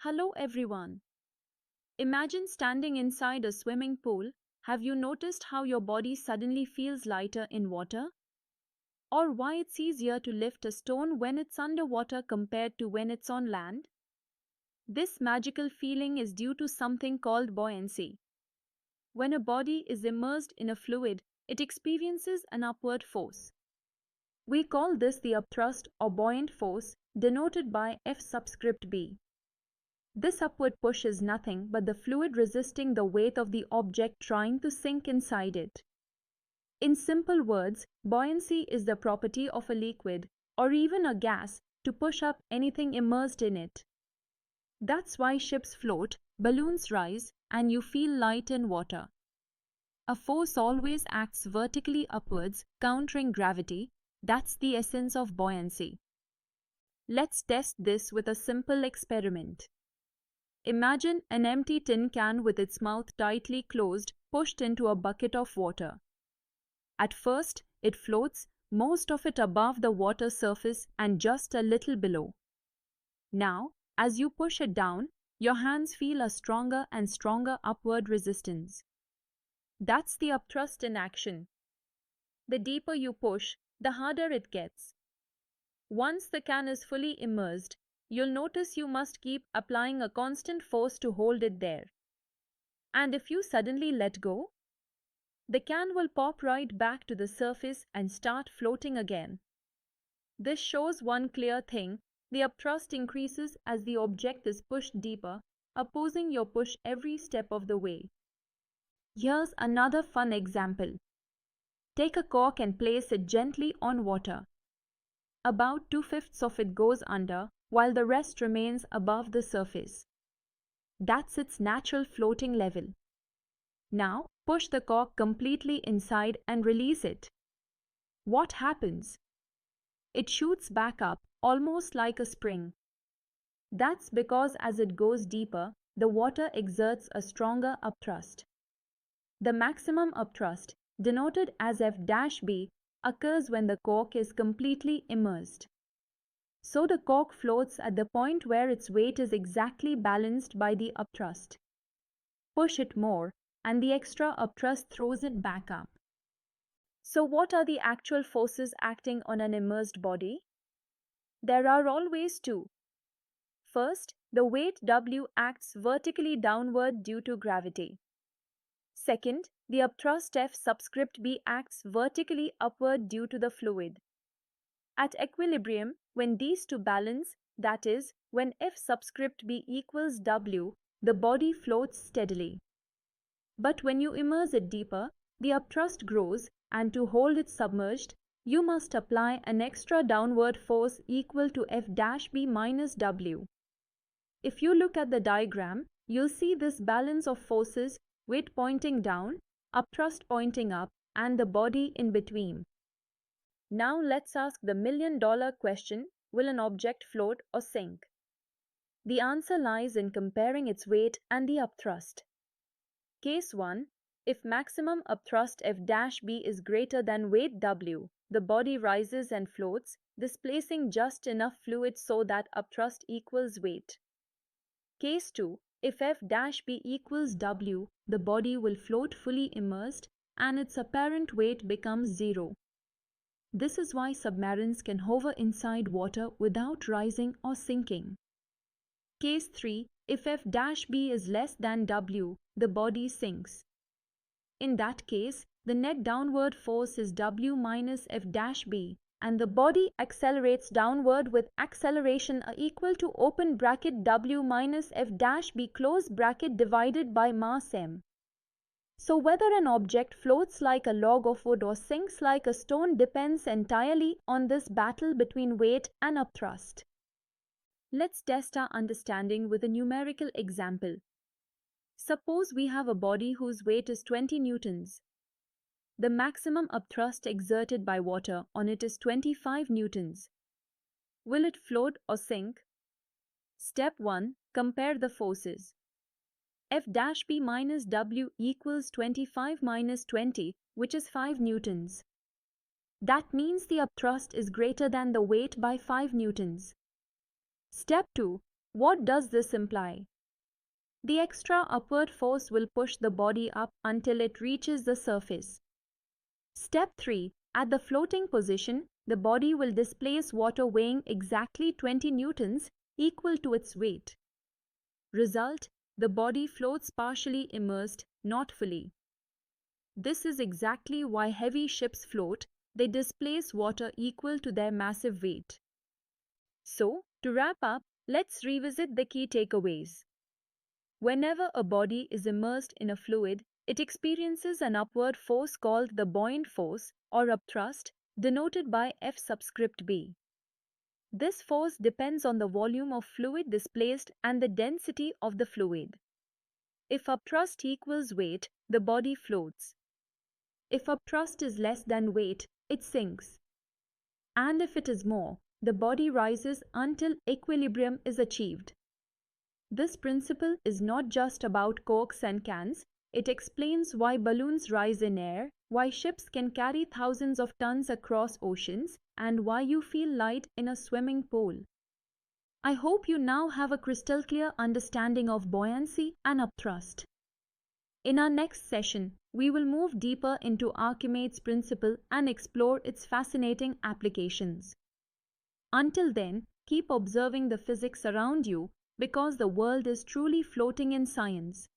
Hello everyone. Imagine standing inside a swimming pool. Have you noticed how your body suddenly feels lighter in water? Or why it's easier to lift a stone when it's underwater compared to when it's on land? This magical feeling is due to something called buoyancy. When a body is immersed in a fluid, it experiences an upward force. We call this the upthrust or buoyant force, denoted by F subscript B. This upward push is nothing but the fluid resisting the weight of the object trying to sink inside it. In simple words, buoyancy is the property of a liquid, or even a gas, to push up anything immersed in it. That's why ships float, balloons rise, and you feel light in water. A force always acts vertically upwards, countering gravity. That's the essence of buoyancy. Let's test this with a simple experiment. Imagine an empty tin can with its mouth tightly closed, pushed into a bucket of water. At first, it floats, most of it above the water surface and just a little below. Now, as you push it down, your hands feel a stronger and stronger upward resistance. That's the upthrust in action. The deeper you push, the harder it gets. Once the can is fully immersed, you'll notice you must keep applying a constant force to hold it there. And if you suddenly let go, the can will pop right back to the surface and start floating again. This shows one clear thing: the upthrust increases as the object is pushed deeper, opposing your push every step of the way. Here's another fun example. Take a cork and place it gently on water. About 2/5 of it goes under, while the rest remains above the surface. That's its natural floating level. Now, push the cork completely inside and release it. What happens? It shoots back up, almost like a spring. That's because as it goes deeper, the water exerts a stronger upthrust. The maximum upthrust, denoted as F-B, occurs when the cork is completely immersed. So the cork floats at the point where its weight is exactly balanced by the upthrust. Push it more, and the extra upthrust throws it back up. So what are the actual forces acting on an immersed body? There are always two. First, the weight W acts vertically downward due to gravity. Second, the upthrust F subscript B acts vertically upward due to the fluid. At equilibrium, when these two balance, that is, when F subscript B equals W, the body floats steadily. But when you immerse it deeper, the upthrust grows, and to hold it submerged, you must apply an extra downward force equal to F-B minus W. If you look at the diagram, you'll see this balance of forces: weight pointing down, upthrust pointing up, and the body in between. Now let's ask the million-dollar question: will an object float or sink? The answer lies in comparing its weight and the upthrust. Case 1. If maximum upthrust F-B is greater than weight W, the body rises and floats, displacing just enough fluid so that upthrust equals weight. Case 2. If F-B equals W, the body will float fully immersed and its apparent weight becomes zero. This is why submarines can hover inside water without rising or sinking. Case 3. If F-B is less than W, the body sinks. In that case, the net downward force is W minus F-B, and the body accelerates downward with acceleration equal to open bracket W minus F-B close bracket divided by mass m. So whether an object floats like a log of wood or sinks like a stone depends entirely on this battle between weight and upthrust. Let's test our understanding with a numerical example. Suppose we have a body whose weight is 20 newtons. The maximum upthrust exerted by water on it is 25 newtons. Will it float or sink? Step 1. Compare the forces. F-B minus W equals 25 minus 20, which is 5 newtons. That means the upthrust is greater than the weight by 5 newtons. Step 2. What does this imply? The extra upward force will push the body up until it reaches the surface. Step 3. At the floating position, the body will displace water weighing exactly 20 newtons, equal to its weight. Result: the body floats partially immersed, not fully. This is exactly why heavy ships float. They displace water equal to their massive weight. So, to wrap up, let's revisit the key takeaways. Whenever a body is immersed in a fluid, it experiences an upward force called the buoyant force or upthrust, denoted by F subscript B. This force depends on the volume of fluid displaced and the density of the fluid. If upthrust equals weight, the body floats. If upthrust is less than weight, it sinks. And if it is more, the body rises until equilibrium is achieved. This principle is not just about corks and cans. It explains why balloons rise in air, why ships can carry thousands of tons across oceans, and why you feel light in a swimming pool. I hope you now have a crystal clear understanding of buoyancy and upthrust. In our next session, we will move deeper into Archimedes' principle and explore its fascinating applications. Until then, keep observing the physics around you, because the world is truly floating in science.